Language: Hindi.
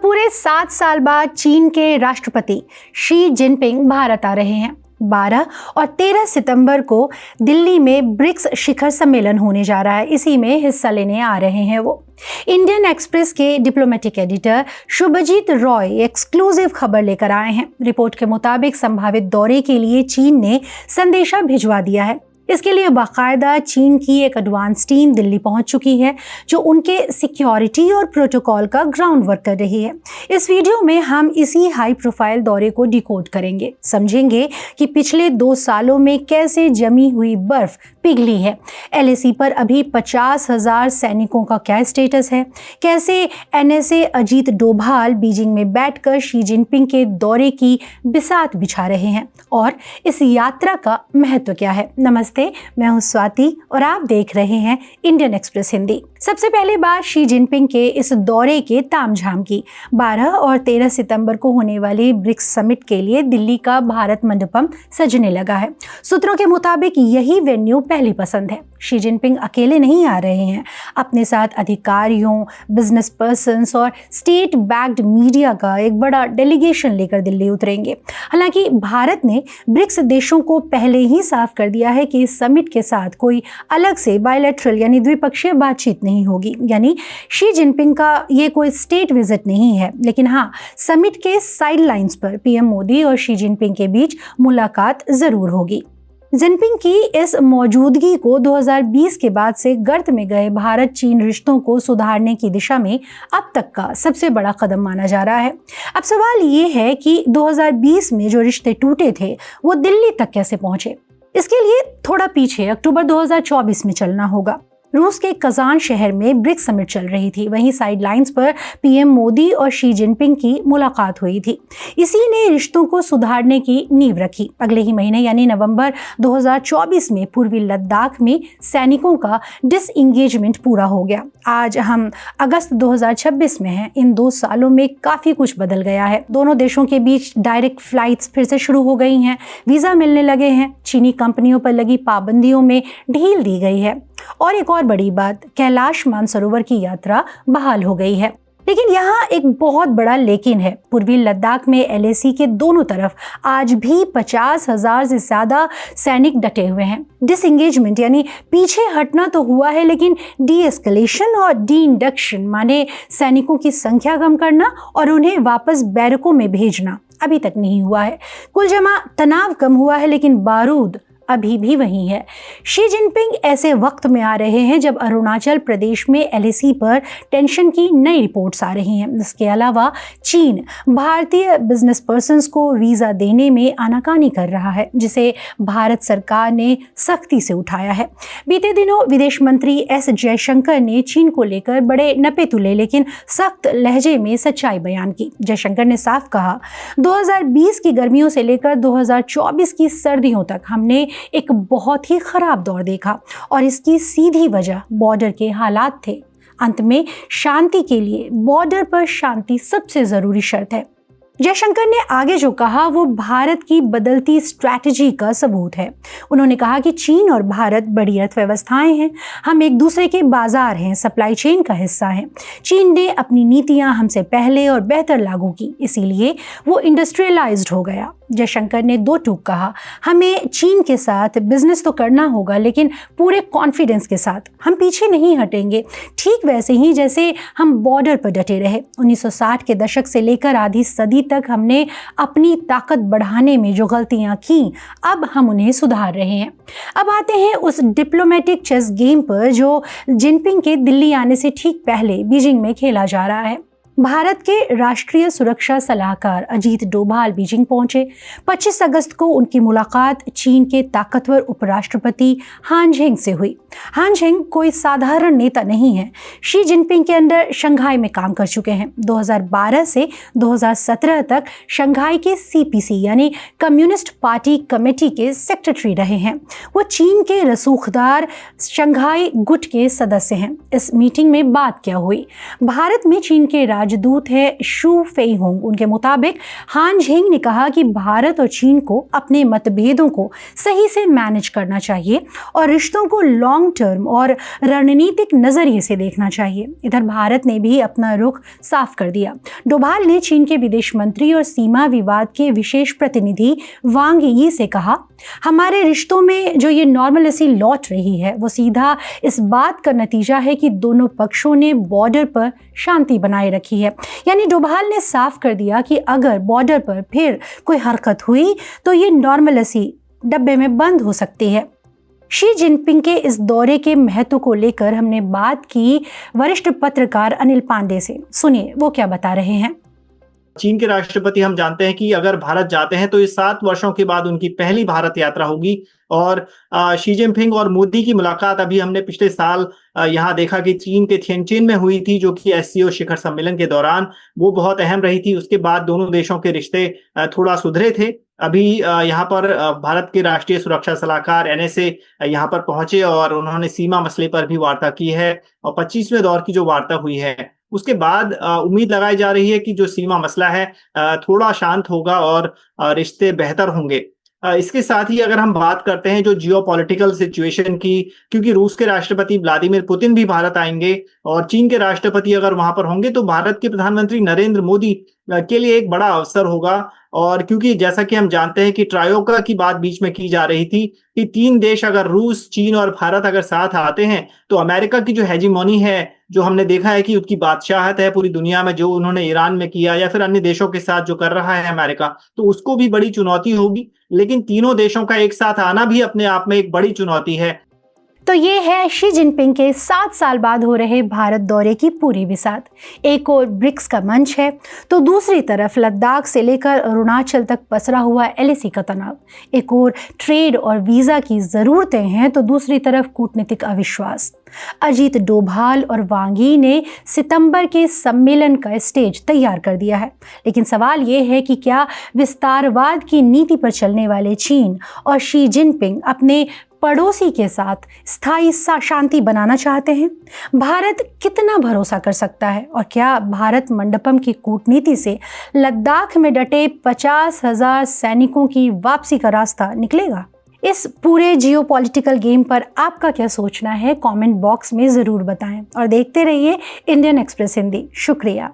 पूरे 7 साल बाद चीन के राष्ट्रपति शी जिनपिंग भारत आ रहे हैं। 12 और 13 सितंबर को दिल्ली में ब्रिक्स शिखर सम्मेलन होने जा रहा है। इसी में हिस्सा लेने आ रहे हैं वो। इंडियन एक्सप्रेस के diplomatic editor Shubhajit Roy exclusive खबर लेकर आए हैं। रिपोर्ट के मुताबिक संभावित दौरे के लिए चीन ने संदेशा भिजवा दिया है। इसके लिए बाकायदा चीन की एक एडवांस टीम दिल्ली पहुंच चुकी है, जो उनके सिक्योरिटी और प्रोटोकॉल का ग्राउंड वर्क कर रही है। इस वीडियो में हम इसी हाई प्रोफाइल दौरे को डिकोड करेंगे, समझेंगे कि पिछले 2 सालों में कैसे जमी हुई बर्फ पिघली है, LAC पर अभी 50,000 सैनिकों का क्या स्टेटस है, कैसे NSA अजीत डोभाल बीजिंग में बैठकर शी जिनपिंग के दौरे की बिसात बिछा रहे हैं और इस यात्रा का महत्व क्या है। नमस्ते, मैं हूं स्वाति और आप देख रहे हैं इंडियन एक्सप्रेस हिंदी। सबसे पहले बात शी जिनपिंग के इस दौरे के तामझाम की। 12 और 13 सितंबर को होने वाली ब्रिक्स समिट के लिए दिल्ली का भारत मंडपम सजने लगा है। सूत्रों के मुताबिक यही वेन्यू पहली पसंद है। शी जिनपिंग अकेले नहीं आ रहे हैं, अपने साथ अधिकारियों, बिजनेस पर्सन्स और स्टेट बैक्ड मीडिया का एक बड़ा डेलीगेशन लेकर दिल्ली उतरेंगे। हालांकि भारत ने ब्रिक्स देशों को पहले ही साफ कर दिया है कि इस समिट के साथ कोई अलग से बायलैटरल यानी द्विपक्षीय बातचीत नहीं होगी। यानी शी जिनपिंग का ये कोई स्टेट विजिट नहीं है, लेकिन हाँ, समिट के साइडलाइंस पर PM मोदी और शी जिनपिंग के बीच मुलाकात जरूर होगी। जिनपिंग की इस मौजूदगी को 2020 के बाद से गर्त में गए भारत चीन रिश्तों को सुधारने की दिशा में अब तक का सबसे बड़ा कदम माना जा रहा है। अब सवाल ये है कि 2020 में जो रिश्ते टूटे थे वो दिल्ली तक कैसे पहुंचे। इसके लिए थोड़ा पीछे अक्टूबर 2024 में चलना होगा। रूस के कजान शहर में ब्रिक्स समिट चल रही थी। वहीं साइडलाइंस पर PM मोदी और शी जिनपिंग की मुलाकात हुई थी। इसी ने रिश्तों को सुधारने की नींव रखी। अगले ही महीने यानी नवंबर 2024 में पूर्वी लद्दाख में सैनिकों का डिसएंगेजमेंट पूरा हो गया। आज हम अगस्त 2026 में हैं। इन 2 सालों में काफ़ी कुछ बदल गया है। दोनों देशों के बीच डायरेक्ट फ्लाइट्स फिर से शुरू हो गई हैं, वीज़ा मिलने लगे हैं, चीनी कंपनियों पर लगी पाबंदियों में ढील दी गई है और एक और बड़ी बात, कैलाश मानसरोवर की यात्रा बहाल हो गई है। लेकिन यहाँ एक बहुत बड़ा लेकिन है। पूर्वी लद्दाख में LAC के दोनों तरफ आज भी 50,000 से ज़्यादा सैनिक डटे हुए हैं। डिसएंगेजमेंट यानी पीछे हटना तो हुआ है, लेकिन डीएस्केलेशन और डी-इंडक्शन माने सैनिकों की संख्या कम करना और उन्हें वापस बैरकों में भेजना अभी तक नहीं हुआ है। कुल जमा तनाव कम हुआ है, लेकिन बारूद अभी भी वही है। शी जिनपिंग ऐसे वक्त में आ रहे हैं जब अरुणाचल प्रदेश में LAC पर टेंशन की नई रिपोर्ट्स आ रही हैं। इसके अलावा चीन भारतीय बिजनेस पर्सन्स को वीज़ा देने में आनाकानी कर रहा है, जिसे भारत सरकार ने सख्ती से उठाया है। बीते दिनों विदेश मंत्री S जयशंकर ने चीन को लेकर बड़े नपे तुले लेकिन सख्त लहजे में सच्चाई बयान की। जयशंकर ने साफ कहा, 2020 की गर्मियों से लेकर 2024 की सर्दियों तक हमने एक बहुत ही खराब दौर देखा और इसकी सीधी वजह बॉर्डर के हालात थे। अंत में शांति के लिए बॉर्डर पर शांति सबसे जरूरी शर्त है। जयशंकर ने आगे जो कहा वो भारत की बदलती स्ट्रैटेजी का सबूत है। उन्होंने कहा कि चीन और भारत बड़ी अर्थव्यवस्थाएं हैं, हम एक दूसरे के बाजार हैं, सप्लाई चेन का हिस्सा हैं। चीन ने अपनी नीतियां हमसे पहले और बेहतर लागू की, इसीलिए वो इंडस्ट्रियलाइज्ड हो गया। जयशंकर ने 2 टूक कहा, हमें चीन के साथ बिजनेस तो करना होगा, लेकिन पूरे कॉन्फिडेंस के साथ। हम पीछे नहीं हटेंगे, ठीक वैसे ही जैसे हम बॉर्डर पर डटे रहे। 1960 के दशक से लेकर आधी सदी तक हमने अपनी ताकत बढ़ाने में जो गलतियां की, अब हम उन्हें सुधार रहे हैं। अब आते हैं उस डिप्लोमेटिक चेस गेम पर जो जिनपिंग के दिल्ली आने से ठीक पहले बीजिंग में खेला जा रहा है। भारत के राष्ट्रीय सुरक्षा सलाहकार अजीत डोभाल बीजिंग पहुंचे। 25 अगस्त को उनकी मुलाकात चीन के ताकतवर उपराष्ट्रपति हान झेंग से हुई। हान झेंग कोई साधारण नेता नहीं है। शी जिनपिंग के अंडर शंघाई में काम कर चुके हैं। 2012 से 2017 तक शंघाई के CPC यानी कम्युनिस्ट पार्टी कमेटी के सेक्रेटरी रहे हैं। वो चीन के रसूखदार शंघाई गुट के सदस्य हैं। इस मीटिंग में बात क्या हुई? भारत में चीन के राजदूत है शू फेइहोंग। उनके मुताबिक हान झेंग ने कहा कि भारत और चीन को अपने मतभेदों को सही से मैनेज करना चाहिए और रिश्तों को लॉन्ग टर्म और रणनीतिक नजरिए से देखना चाहिए। इधर भारत ने भी अपना रुख साफ कर दिया। डोभाल ने चीन के विदेश मंत्री और सीमा विवाद के विशेष प्रतिनिधि वांग यी से कहा, हमारे रिश्तों में जो ये नॉर्मलिसी लौट रही है वो सीधा इस बात का नतीजा है कि दोनों पक्षों ने बॉर्डर पर शांति बनाए रखी है। यानी डोभाल ने साफ कर दिया कि अगर बॉर्डर पर फिर कोई हरकत हुई तो ये नॉर्मलिसी डब्बे में बंद हो सकती है। शी जिनपिंग के इस दौरे के महत्व को लेकर हमने बात की वरिष्ठ पत्रकार अनिल पांडे से। सुनिए वो क्या बता रहे हैं। चीन के राष्ट्रपति हम जानते हैं कि अगर भारत जाते हैं तो ये 7 वर्षों के बाद उनकी पहली भारत यात्रा होगी और शी जिनपिंग और मोदी की मुलाकात अभी हमने पिछले साल यहाँ देखा कि चीन के थिएनचिन में हुई थी, जो कि एससीओ शिखर सम्मेलन के दौरान वो बहुत अहम रही थी। उसके बाद दोनों देशों के रिश्ते थोड़ा सुधरे थे। अभी यहाँ पर भारत के राष्ट्रीय सुरक्षा सलाहकार एनएसए यहाँ पर पहुंचे और उन्होंने सीमा मसले पर भी वार्ता की है और 25वें दौर की जो वार्ता हुई है उसके बाद उम्मीद लगाई जा रही है कि जो सीमा मसला है थोड़ा शांत होगा और रिश्ते बेहतर होंगे। इसके साथ ही अगर हम बात करते हैं जो जियोपॉलिटिकल सिचुएशन की, क्योंकि रूस के राष्ट्रपति व्लादिमीर पुतिन भी भारत आएंगे और चीन के राष्ट्रपति अगर वहां पर होंगे तो भारत के प्रधानमंत्री नरेंद्र मोदी के लिए एक बड़ा अवसर होगा। और क्योंकि जैसा कि हम जानते हैं कि ट्रायोका की बात बीच में की जा रही थी कि 3 देश अगर रूस, चीन और भारत अगर साथ आते हैं तो अमेरिका की जो हेजीमोनी है, जो हमने देखा है कि उसकी बादशाहत है पूरी दुनिया में, जो उन्होंने ईरान में किया या फिर अन्य देशों के साथ जो कर रहा है अमेरिका, तो उसको भी बड़ी चुनौती होगी। लेकिन तीनों देशों का एक साथ आना भी अपने आप में एक बड़ी चुनौती है। तो ये है शी जिनपिंग के 7 साल बाद हो रहे भारत दौरे की पूरी विसात। एक और ब्रिक्स का मंच है तो दूसरी तरफ लद्दाख से लेकर अरुणाचल तक पसरा हुआ एलएसी का तनाव। एक और ट्रेड और वीज़ा की ज़रूरतें हैं तो दूसरी तरफ कूटनीतिक अविश्वास। अजीत डोभाल और वांग यी ने सितंबर के सम्मेलन का स्टेज तैयार कर दिया है। लेकिन सवाल ये है कि क्या विस्तारवाद की नीति पर चलने वाले चीन और शी जिनपिंग अपने पड़ोसी के साथ स्थायी शांति बनाना चाहते हैं? भारत कितना भरोसा कर सकता है और क्या भारत मंडपम की कूटनीति से लद्दाख में डटे 50,000 सैनिकों की वापसी का रास्ता निकलेगा? इस पूरे जियोपॉलिटिकल गेम पर आपका क्या सोचना है? कमेंट बॉक्स में ज़रूर बताएं और देखते रहिए इंडियन एक्सप्रेस हिंदी। शुक्रिया।